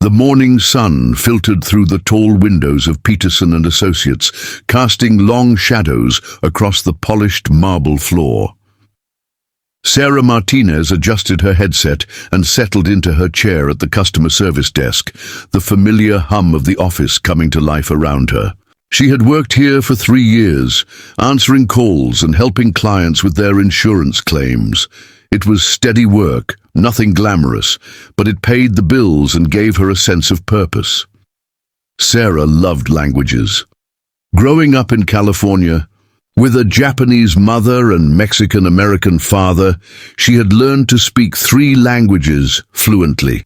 The morning sun filtered through the tall windows of Peterson and Associates, casting long shadows across the polished marble floor. Sarah Martinez adjusted her headset and settled into her chair at the customer service desk, the familiar hum of the office coming to life around her. She had worked here for 3 years, answering calls and helping clients with their insurance claims. It was steady work, nothing glamorous, but it paid the bills and gave her a sense of purpose. Sarah loved languages. Growing up in California, with a Japanese mother and Mexican-American father, she had learned to speak 3 languages fluently.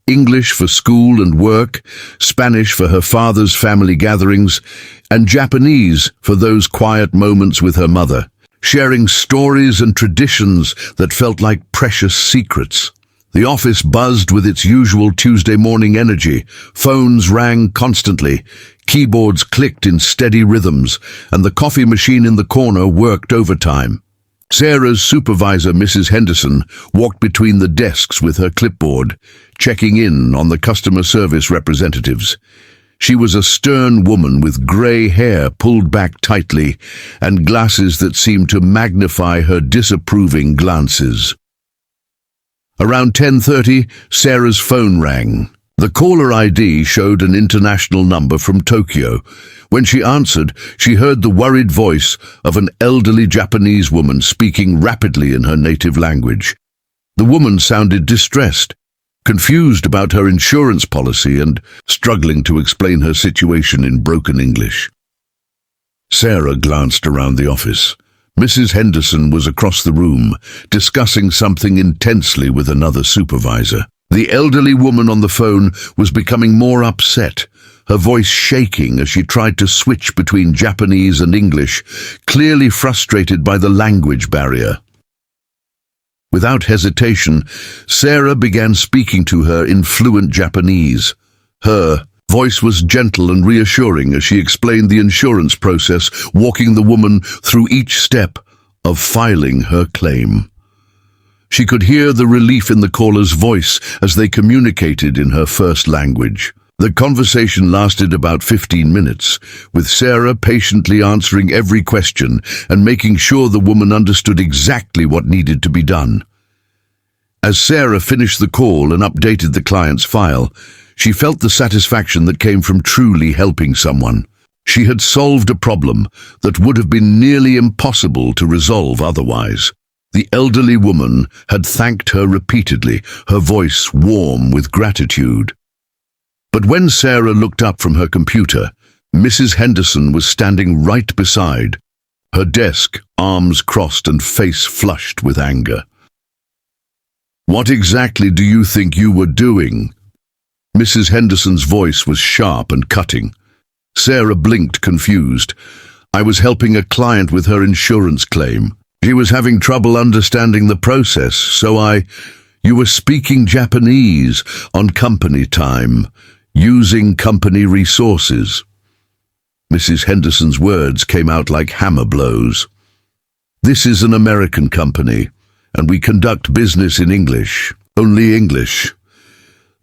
English for school and work, Spanish for her father's family gatherings, and Japanese for those quiet moments with her mother, sharing stories and traditions that felt like precious secrets. The office buzzed with its usual Tuesday morning energy. Phones rang constantly, keyboards clicked in steady rhythms, and the coffee machine in the corner worked overtime. Sarah's supervisor, Mrs. Henderson, walked between the desks with her clipboard, checking in on the customer service representatives. She was a stern woman with grey hair pulled back tightly and glasses that seemed to magnify her disapproving glances. Around 10:30, Sarah's phone rang. The caller ID showed an international number from Tokyo. When she answered, she heard the worried voice of an elderly Japanese woman speaking rapidly in her native language. The woman sounded distressed, confused about her insurance policy and struggling to explain her situation in broken English. Sarah glanced around the office. Mrs. Henderson was across the room, discussing something intensely with another supervisor. The elderly woman on the phone was becoming more upset, her voice shaking as she tried to switch between Japanese and English, clearly frustrated by the language barrier. Without hesitation, Sarah began speaking to her in fluent Japanese. Her voice was gentle and reassuring as she explained the insurance process, walking the woman through each step of filing her claim. She could hear the relief in the caller's voice as they communicated in her first language. The conversation lasted about 15 minutes, with Sarah patiently answering every question and making sure the woman understood exactly what needed to be done. As Sarah finished the call and updated the client's file, she felt the satisfaction that came from truly helping someone. She had solved a problem that would have been nearly impossible to resolve otherwise. The elderly woman had thanked her repeatedly, her voice warm with gratitude. But when Sarah looked up from her computer, Mrs. Henderson was standing right beside her desk, arms crossed and face flushed with anger. "What exactly do you think you were doing?" Mrs. Henderson's voice was sharp and cutting. Sarah blinked, confused. "I was helping a client with her insurance claim. She was having trouble understanding the process, so You were speaking Japanese on company time, using company resources." Mrs. Henderson's words came out like hammer blows. "This is an American company, and we conduct business in English, only English."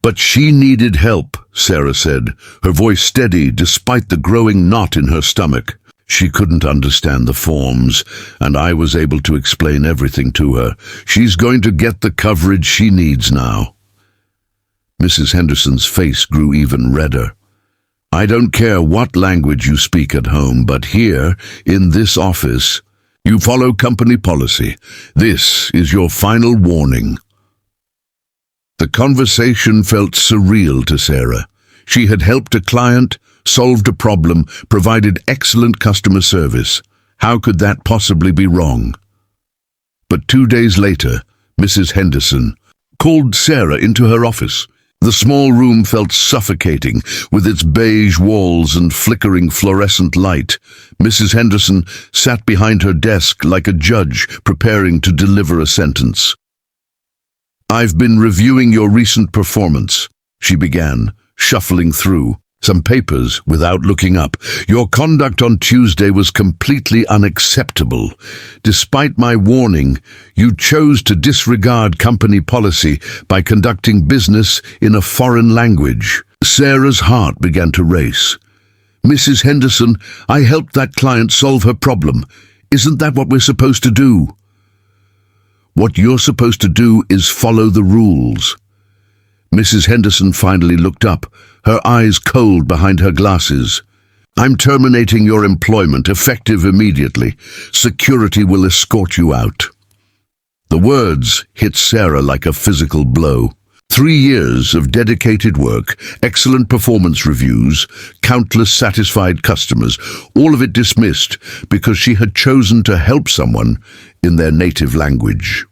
"But she needed help," Sarah said, her voice steady despite the growing knot in her stomach. "She couldn't understand the forms, and I was able to explain everything to her. She's going to get the coverage she needs now." Mrs. Henderson's face grew even redder. "I don't care what language you speak at home, but here, in this office, you follow company policy. This is your final warning." The conversation felt surreal to Sarah. She had helped a client, solved a problem, provided excellent customer service. How could that possibly be wrong? But 2 days later, Mrs. Henderson called Sarah into her office. The small room felt suffocating, with its beige walls and flickering fluorescent light. Mrs. Henderson sat behind her desk like a judge preparing to deliver a sentence. "I've been reviewing your recent performance," she began, shuffling through. some papers without looking up. Your conduct on Tuesday was completely unacceptable. Despite my warning, you chose to disregard company policy by conducting business in a foreign language. Sarah's heart began to race. Mrs. Henderson, I helped that client solve her problem. Isn't that what we're supposed to do? What you're supposed to do is follow the rules. Mrs. Henderson finally looked up, her eyes cold behind her glasses. I'm terminating your employment, effective immediately. Security will escort you out. The words hit Sarah like a physical blow. 3 years of dedicated work, excellent performance reviews, countless satisfied customers, all of it dismissed because she had chosen to help someone in their native language.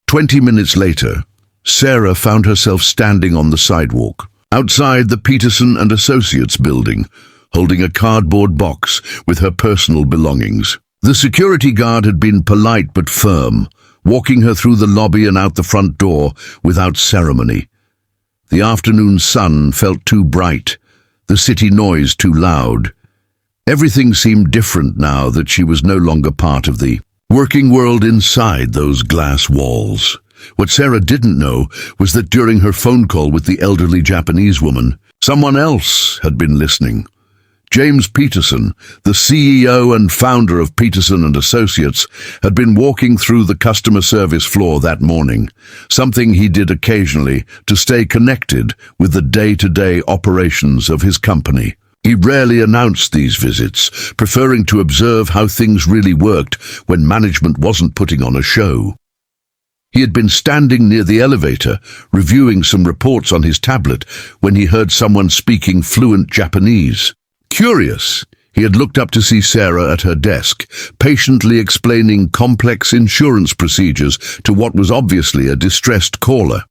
20 minutes later, Sarah found herself standing on the sidewalk, outside the Peterson and Associates building, holding a cardboard box with her personal belongings. The security guard had been polite but firm, walking her through the lobby and out the front door without ceremony. The afternoon sun felt too bright, the city noise too loud. Everything seemed different now that she was no longer part of the working world inside those glass walls. What Sarah didn't know was that during her phone call with the elderly Japanese woman, someone else had been listening. James Peterson, the CEO and founder of Peterson and Associates, had been walking through the customer service floor that morning, something he did occasionally to stay connected with the day-to-day operations of his company. He rarely announced these visits, preferring to observe how things really worked when management wasn't putting on a show. He had been standing near the elevator, reviewing some reports on his tablet, when he heard someone speaking fluent Japanese. Curious, he had looked up to see Sarah at her desk, patiently explaining complex insurance procedures to what was obviously a distressed caller.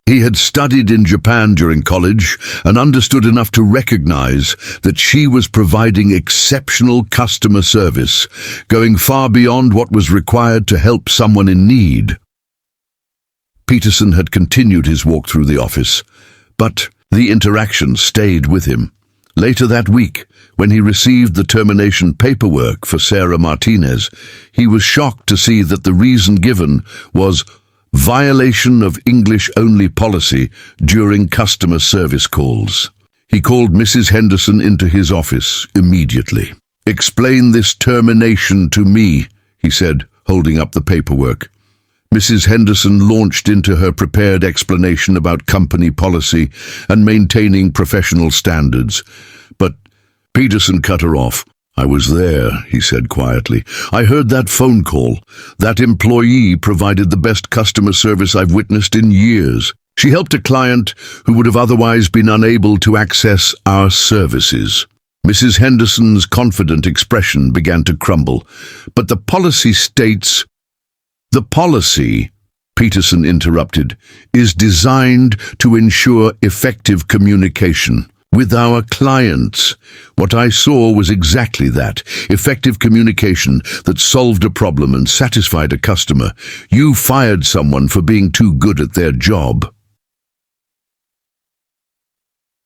He had studied in Japan during college and understood enough to recognize that she was providing exceptional customer service, going far beyond what was required to help someone in need. Peterson had continued his walk through the office, but the interaction stayed with him. Later that week, when he received the termination paperwork for Sarah Martinez, he was shocked to see that the reason given was violation of English-only policy during customer service calls. He called Mrs. Henderson into his office immediately. "Explain this termination to me," he said, holding up the paperwork. Mrs. Henderson launched into her prepared explanation about company policy and maintaining professional standards. But Peterson cut her off. "I was there," he said quietly. "I heard that phone call. That employee provided the best customer service I've witnessed in years. She helped a client who would have otherwise been unable to access our services." Mrs. Henderson's confident expression began to crumble. "But the policy states—" "The policy," Peterson interrupted, "is designed to ensure effective communication with our clients. What I saw was exactly that, effective communication that solved a problem and satisfied a customer. You fired someone for being too good at their job."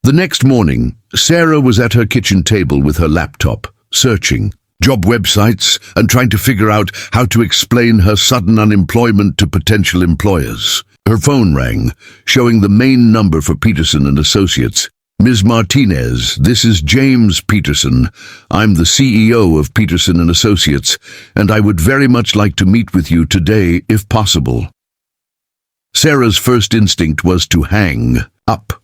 The next morning, Sarah was at her kitchen table with her laptop, searching job websites and trying to figure out how to explain her sudden unemployment to potential employers. Her phone rang, showing the main number for Peterson and Associates. "Ms. Martinez, this is James Peterson. I'm the CEO of Peterson and Associates, and I would very much like to meet with you today, if possible." Sarah's first instinct was to hang up.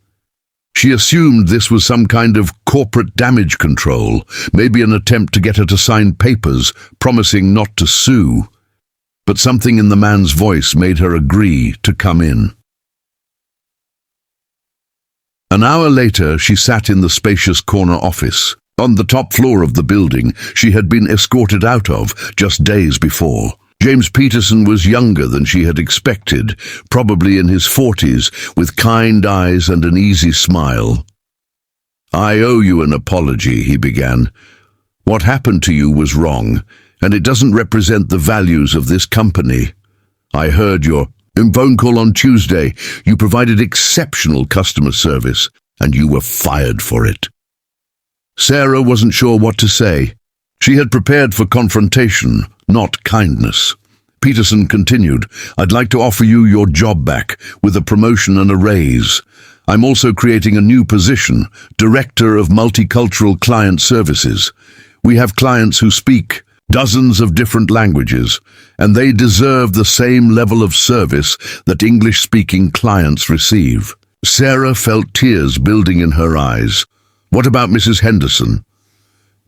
She assumed this was some kind of corporate damage control, maybe an attempt to get her to sign papers, promising not to sue. But something in the man's voice made her agree to come in. An hour later, she sat in the spacious corner office, on the top floor of the building she had been escorted out of just days before. James Peterson was younger than she had expected, probably in his 40s, with kind eyes and an easy smile. "I owe you an apology," he began. "What happened to you was wrong, and it doesn't represent the values of this company. I heard your phone call on Tuesday. You provided exceptional customer service, and you were fired for it." Sarah wasn't sure what to say. She had prepared for confrontation, not kindness. Peterson continued, "I'd like to offer you your job back, with a promotion and a raise. I'm also creating a new position, Director of Multicultural Client Services. We have clients who speak dozens of different languages, and they deserve the same level of service that English-speaking clients receive." Sarah felt tears building in her eyes. What about Mrs. Henderson?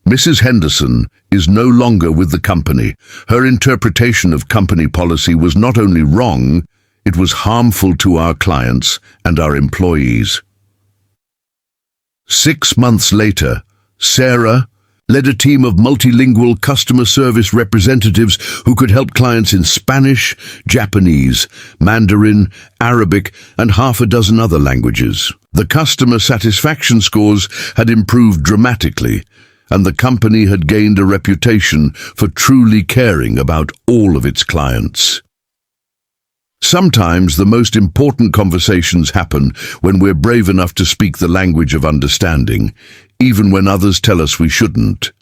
Mrs. Henderson is no longer with the company. Her interpretation of company policy was not only wrong, it was harmful to our clients and our employees. 6 months later, Sarah led a team of multilingual customer service representatives who could help clients in Spanish, Japanese, Mandarin, Arabic, and half a dozen other languages. The customer satisfaction scores had improved dramatically, and the company had gained a reputation for truly caring about all of its clients. Sometimes the most important conversations happen when we're brave enough to speak the language of understanding, even when others tell us we shouldn't.